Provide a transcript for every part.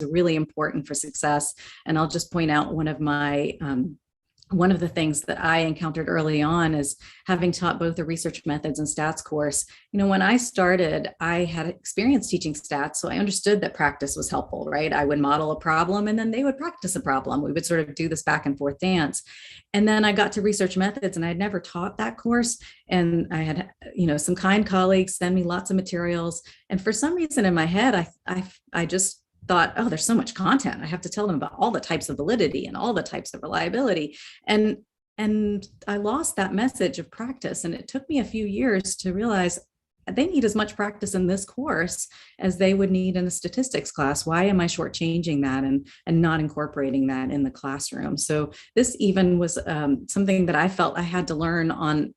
really important for success. And I'll just point out one of the things that I encountered early on is having taught both the research methods and stats course. When I started, I had experience teaching stats, so I understood that practice was helpful, right? I would model a problem and then they would practice a problem. We would sort of do this back and forth dance. And then I got to research methods and I'd never taught that course. And I had, some kind colleagues send me lots of materials. And for some reason in my head, I just thought, oh, there's so much content. I have to tell them about all the types of validity and all the types of reliability. And I lost that message of practice. And it took me a few years to realize they need as much practice in this course as they would need in a statistics class. Why am I shortchanging that and not incorporating that in the classroom? So this even was something that I felt I had to learn on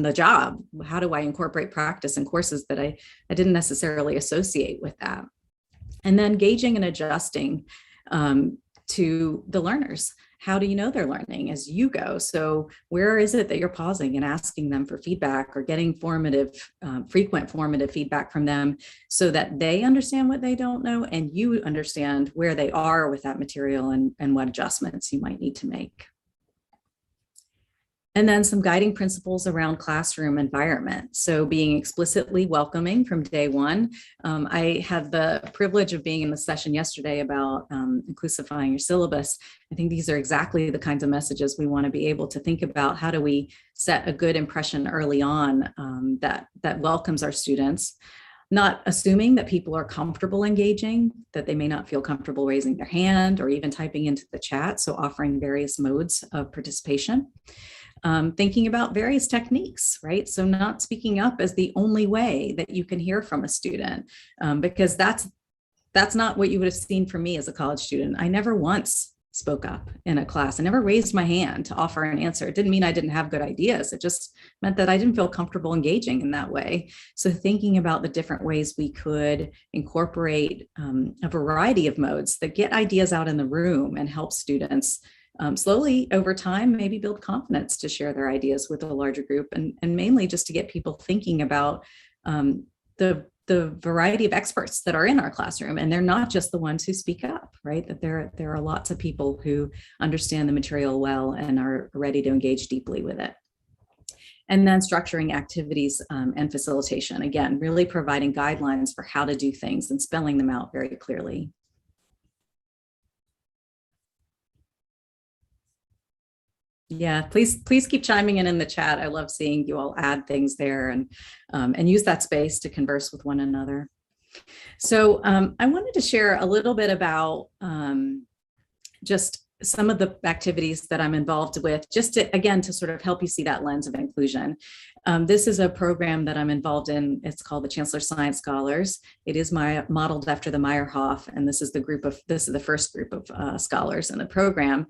the job. How do I incorporate practice in courses that I didn't necessarily associate with that? And then gauging and adjusting to the learners. How do you know they're learning as you go? So where is it that you're pausing and asking them for feedback or getting frequent formative feedback from them so that they understand what they don't know and you understand where they are with that material and what adjustments you might need to make. And then some guiding principles around classroom environment. So being explicitly welcoming from day one. I had the privilege of being in the session yesterday about inclusifying your syllabus. I think these are exactly the kinds of messages we want to be able to think about. How do we set a good impression early on that welcomes our students? Not assuming that people are comfortable engaging, that they may not feel comfortable raising their hand or even typing into the chat. So offering various modes of participation. Thinking about various techniques, right? So not speaking up as the only way that you can hear from a student, because that's not what you would have seen from me as a college student. I never once spoke up in a class. I never raised my hand to offer an answer. It didn't mean I didn't have good ideas. It just meant that I didn't feel comfortable engaging in that way. So thinking about the different ways we could incorporate a variety of modes that get ideas out in the room and help students slowly over time, maybe build confidence to share their ideas with a larger group, and mainly just to get people thinking about the variety of experts that are in our classroom. And they're not just the ones who speak up, right? That there are lots of people who understand the material well and are ready to engage deeply with it. And then structuring activities and facilitation. Again, really providing guidelines for how to do things and spelling them out very clearly. Yeah, please keep chiming in the chat. I love seeing you all add things there and use that space to converse with one another. So I wanted to share a little bit about just some of the activities that I'm involved with, just to, again, to sort of help you see that lens of inclusion. This is a program that I'm involved in. It's called the Chancellor Science Scholars. It is modeled after the Meyerhoff, and this is the first group of scholars in the program.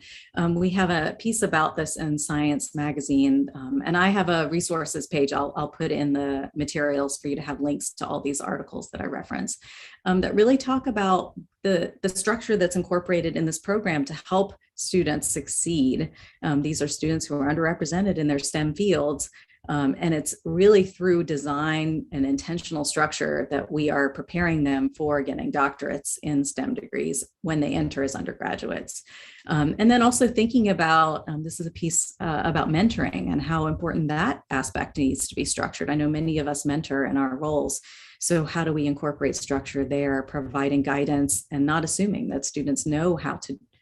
We have a piece about this in Science Magazine, and I have a resources page I'll put in the materials for you to have links to all these articles that I reference that really talk about the structure that's incorporated in this program to help students succeed. These are students who are underrepresented in their STEM fields. And it's really through design and intentional structure that we are preparing them for getting doctorates in STEM degrees when they enter as undergraduates. And then also thinking about, this is a piece about mentoring and how important that aspect needs to be structured. I know many of us mentor in our roles. So how do we incorporate structure there, providing guidance and not assuming that students know how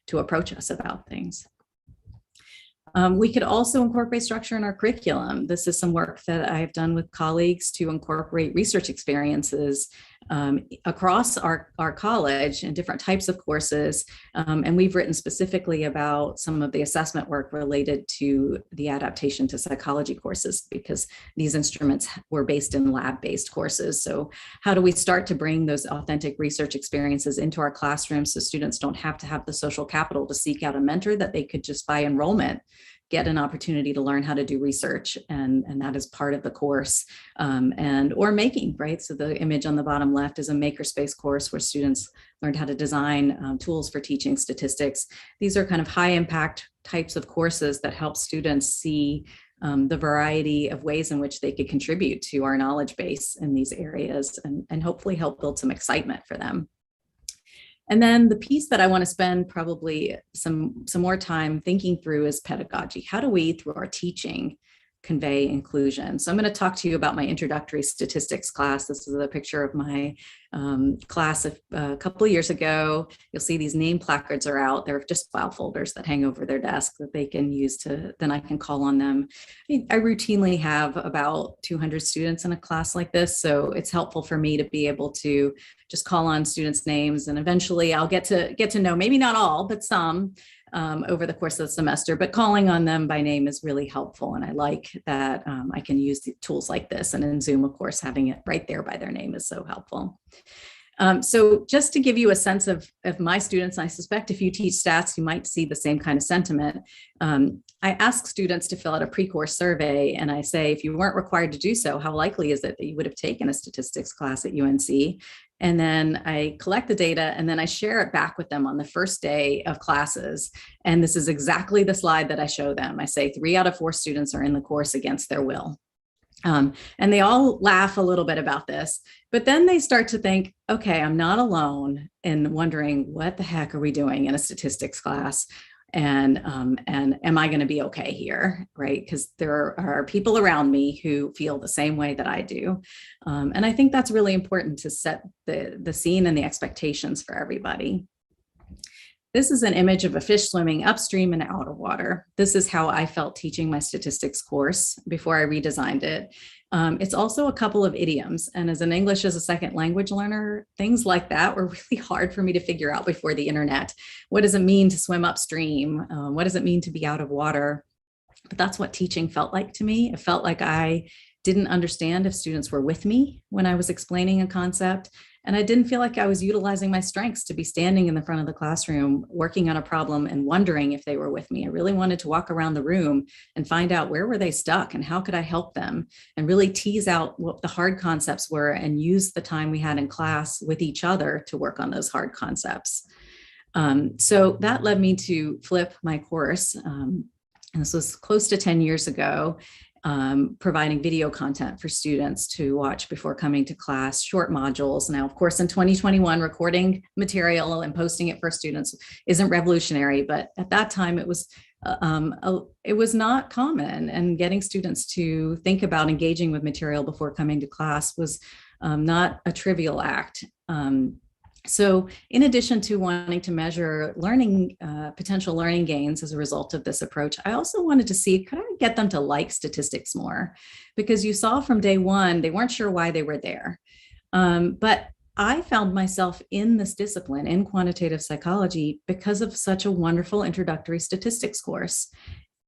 to approach us about things. We could also incorporate structure in our curriculum. This is some work that I've done with colleagues to incorporate research experiences across our college and different types of courses. And we've written specifically about some of the assessment work related to the adaptation to psychology courses, because these instruments were based in lab-based courses. So how do we start to bring those authentic research experiences into our classrooms so students don't have to have the social capital to seek out a mentor, that they could just by enrollment get an opportunity to learn how to do research, and that is part of the course, or making, right? So the image on the bottom left is a makerspace course where students learned how to design tools for teaching statistics. These are kind of high impact types of courses that help students see the variety of ways in which they could contribute to our knowledge base in these areas, and hopefully help build some excitement for them. And then the piece that I want to spend probably some more time thinking through is pedagogy. How do we, through our teaching, convey inclusion? So I'm going to talk to you about my introductory statistics class. This is a picture of my class a couple of years ago. You'll see these name placards are out. They're just file folders that hang over their desk that they can use to, then I can call on them. I routinely have about 200 students in a class like this. So it's helpful for me to be able to just call on students' names, and eventually I'll get to know, maybe not all, but some, over the course of the semester, but calling on them by name is really helpful. And I like that I can use the tools like this. And in Zoom, of course, having it right there by their name is so helpful. So just to give you a sense of my students, I suspect if you teach stats, you might see the same kind of sentiment. I ask students to fill out a pre-course survey, and I say, if you weren't required to do so, how likely is it that you would have taken a statistics class at UNC? And then I collect the data, and then I share it back with them on the first day of classes. And this is exactly the slide that I show them. I say 3 out of 4 students are in the course against their will. And they all laugh a little bit about this, but then they start to think, okay, I'm not alone in wondering what the heck are we doing in a statistics class? And am I going to be okay here, right? Because there are people around me who feel the same way that I do. And I think that's really important to set the scene and the expectations for everybody. This is an image of a fish swimming upstream and out of water. This is how I felt teaching my statistics course before I redesigned it. It's also a couple of idioms. And as an English as a second language learner, things like that were really hard for me to figure out before the internet. What does it mean to swim upstream? What does it mean to be out of water? But that's what teaching felt like to me. It felt like I didn't understand if students were with me when I was explaining a concept. And I didn't feel like I was utilizing my strengths to be standing in the front of the classroom, working on a problem and wondering if they were with me. I really wanted to walk around the room and find out where were they stuck and how could I help them, and really tease out what the hard concepts were and use the time we had in class with each other to work on those hard concepts. So that led me to flip my course. And this was close to 10 years ago. Providing video content for students to watch before coming to class, short modules. Now, of course, in 2021, recording material and posting it for students isn't revolutionary, but at that time it was not common, and getting students to think about engaging with material before coming to class was not a trivial act. So in addition to wanting to measure learning, potential learning gains as a result of this approach, I also wanted to see, could I get them to like statistics more? Because you saw from day one, they weren't sure why they were there. But I found myself in this discipline, in quantitative psychology, because of such a wonderful introductory statistics course.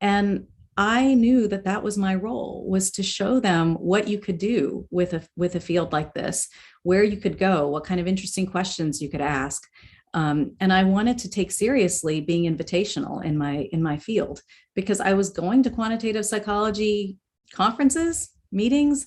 And I knew that that was my role, was to show them what you could do with a field like this, where you could go, what kind of interesting questions you could ask. And I wanted to take seriously being invitational in my field, because I was going to quantitative psychology conferences, meetings,